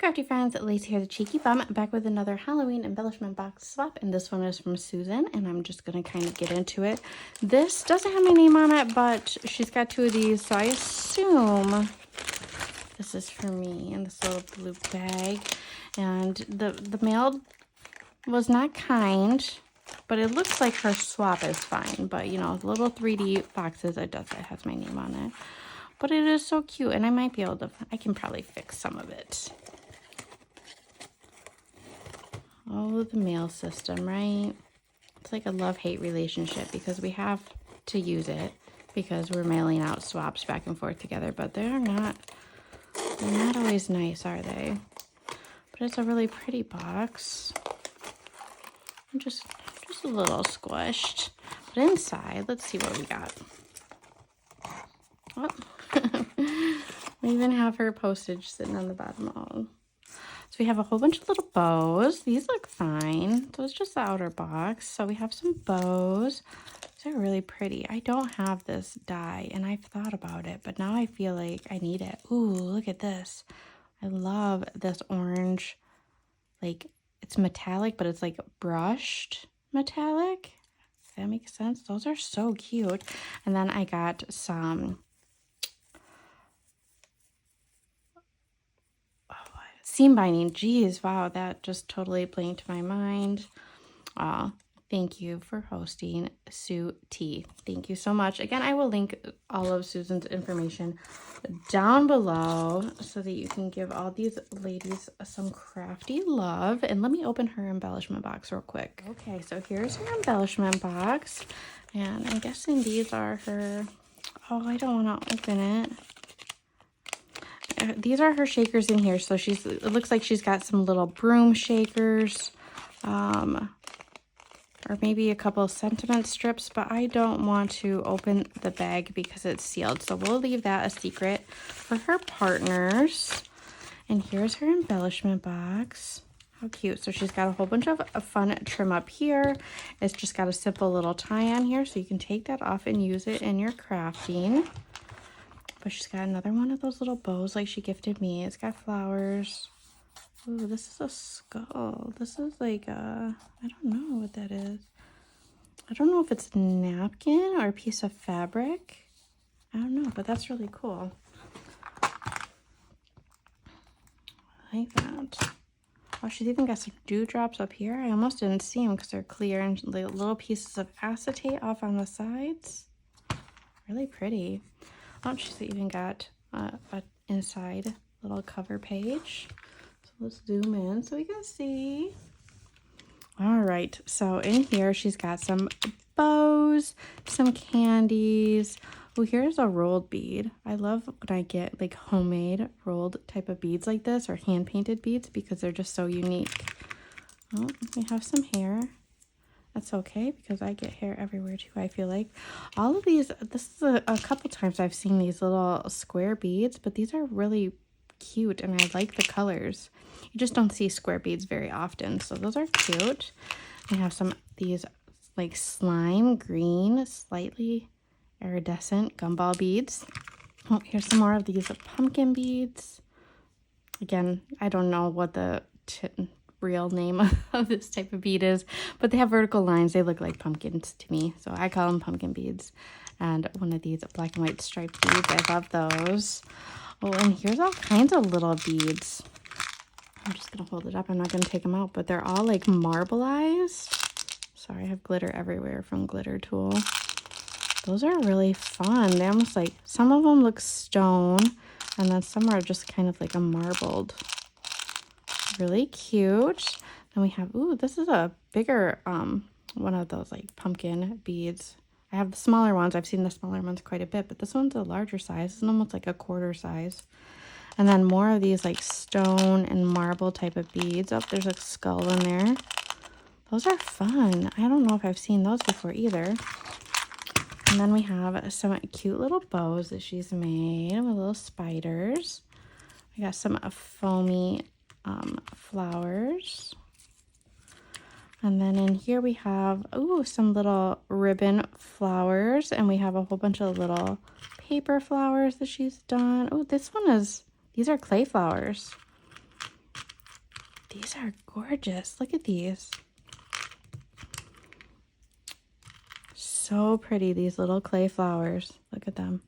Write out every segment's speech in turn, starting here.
crafty friends, Lacey here, the Cheeky Bum, back with another Halloween embellishment box swap, and this one is from Susan, and I'm just going to kind of get into it. This doesn't have my name on it, but she's got two of these, so I assume this is for me in this little blue bag. And the mail was not kind, but it looks like her swap is fine. But, you know, the little 3D boxes, it has my name on it. But it is so cute, and I might be able to, I can probably fix some of it. Oh, the mail system, right? It's like a love-hate relationship because we have to use it because we're mailing out swaps back and forth together, but they're not always nice, are they? But it's a really pretty box. I'm just a little squished. But inside, let's see what we got. Oh. We even have her postage sitting on the bottom. Oh. So we have a whole bunch of little bows. These look fine. So it's just the outer box. So we have some bows. These are really pretty. I don't have this die, and I've thought about it, but now I feel like I need it. Ooh, look at this. I love this orange. Like, it's metallic, but it's like brushed metallic. Does that make sense? Those are so cute. And then I got some seam binding. Geez, wow, that just totally blanked my mind. Thank you for hosting, Sue T. Thank you so much. Again, I will link all of Susan's information down below so that you can give all these ladies some crafty love. And let me open her embellishment box real quick. Okay, so here's her embellishment box. And I'm guessing these are her... Oh, I don't want to open it. These are her shakers in here. So it looks like she's got some little broom shakers, or maybe a couple sentiment strips, but I don't want to open the bag because it's sealed. So we'll leave that a secret for her partners. And here's her embellishment box. How cute. So she's got a whole bunch of fun trim up here. It's just got a simple little tie on here, so you can take that off and use it in your crafting. But she's got another one of those little bows like she gifted me. It's got flowers. Ooh, this is a skull. This is like a, I don't know what that is. I don't know if it's a napkin or a piece of fabric. I don't know, but that's really cool. I like that. Oh, she's even got some dewdrops up here. I almost didn't see them because they're clear, and the little pieces of acetate off on the sides. Really pretty. Oh, she's even got a inside little cover page. So let's zoom in so we can see. All right, so in here she's got some bows, some candies. Oh, here's a rolled bead. I love when I get like homemade rolled type of beads like this, or hand painted beads, because they're just so unique. Oh, we have some hair. That's okay because I get hair everywhere too, I feel like. All of these, this is a couple times I've seen these little square beads, but these are really cute and I like the colors. You just don't see square beads very often, so those are cute. We have these like slime green, slightly iridescent gumball beads. Oh, here's some more of these pumpkin beads. Again, I don't know what the real name of this type of bead is, but they have vertical lines. They look like pumpkins to me, so I call them pumpkin beads. And one of these black and white striped beads, I love those. Oh, and here's all kinds of little beads. I'm just gonna hold it up. I'm not gonna take them out, but they're all like marbleized. Sorry, I have glitter everywhere from Glitter Tool. Those are really fun. They almost like, some of them look stone, and then some are just kind of like a marbled. Really cute. Then we have, ooh, this is a bigger one of those like pumpkin beads. I have the smaller ones. I've seen the smaller ones quite a bit, but this one's a larger size. It's almost like a quarter size. And then more of these like stone and marble type of beads. Oh, there's a skull in there. Those are fun. I don't know if I've seen those before either. And then we have some cute little bows that she's made with little spiders. We got some foamy flowers. And then in here we have, ooh, some little ribbon flowers, and we have a whole bunch of little paper flowers that she's done. Oh, these are clay flowers. These are gorgeous. Look at these. So pretty, these little clay flowers. Look at them.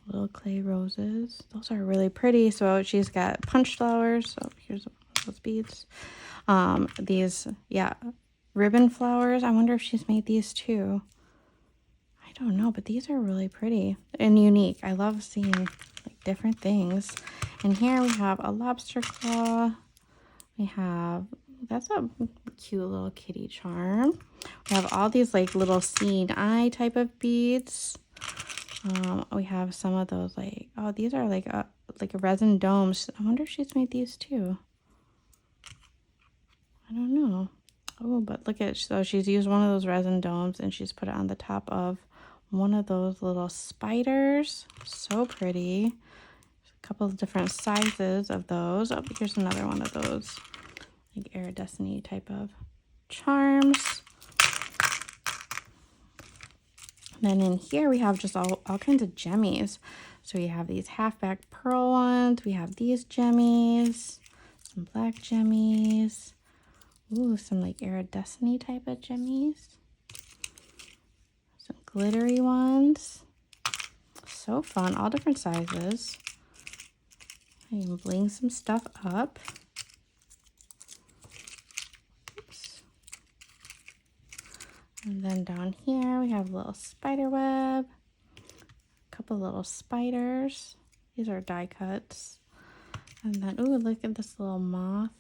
Little clay roses. Those are really pretty. So she's got punch flowers. So here's those beads. These, yeah, ribbon flowers. I wonder if she's made these too. I don't know, but these are really pretty and unique. I love seeing like different things. And here we have a lobster claw. We have, that's a cute little kitty charm. We have all these like little seeing eye type of beads. We have some of those like, oh, these are like a resin domes. I wonder if she's made these too. I don't know. Oh, but look at, so she's used one of those resin domes and she's put it on the top of one of those little spiders. So pretty. There's a couple of different sizes of those. Oh, here's another one of those like iridescent type of charms. Then in here we have just all kinds of jemmies. So we have these halfback pearl ones. We have these jemmies, some black jemmies. Ooh, some like iridescent type of jemmies. Some glittery ones. So fun, all different sizes. I can bling some stuff up. And then down here we have a little spider web, a couple little spiders. These are die cuts. And then, ooh, look at this little moth.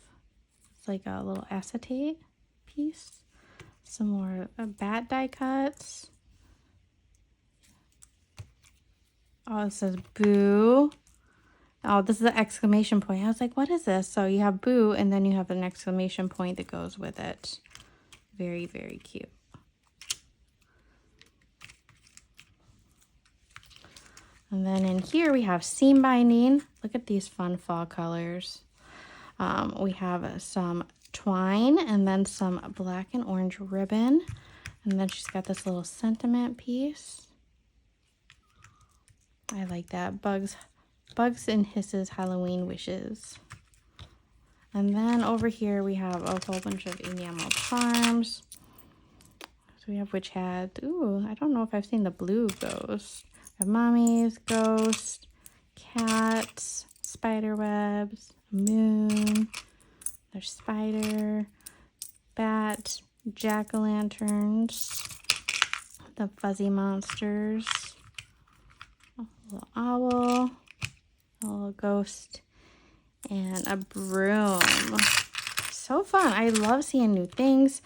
It's like a little acetate piece. Some more bat die cuts. Oh, it says boo. Oh, this is an exclamation point. I was like, what is this? So you have boo and then you have an exclamation point that goes with it. Very, very cute. And then in here we have seam binding. Look at these fun fall colors. We have some twine and then some black and orange ribbon. And then she's got this little sentiment piece. I like that. Bugs and Hisses Halloween Wishes. And then over here we have a whole bunch of enamel charms. So we have witch hat. Ooh, I don't know if I've seen the blue ghost. We have mommies, ghost, cats, spider webs, moon, there's spider, bat, jack-o'-lanterns, the fuzzy monsters, a little owl, a little ghost, and a broom. So fun. I love seeing new things.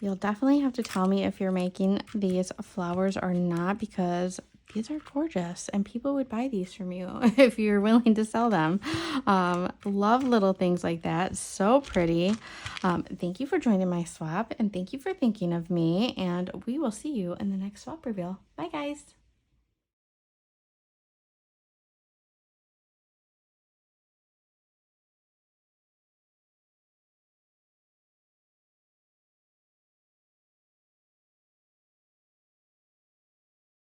You'll definitely have to tell me if you're making these flowers or not, because these are gorgeous and people would buy these from you if you're willing to sell them. Love little things like that. So pretty. Thank you for joining my swap and thank you for thinking of me, and we will see you in the next swap reveal. Bye guys.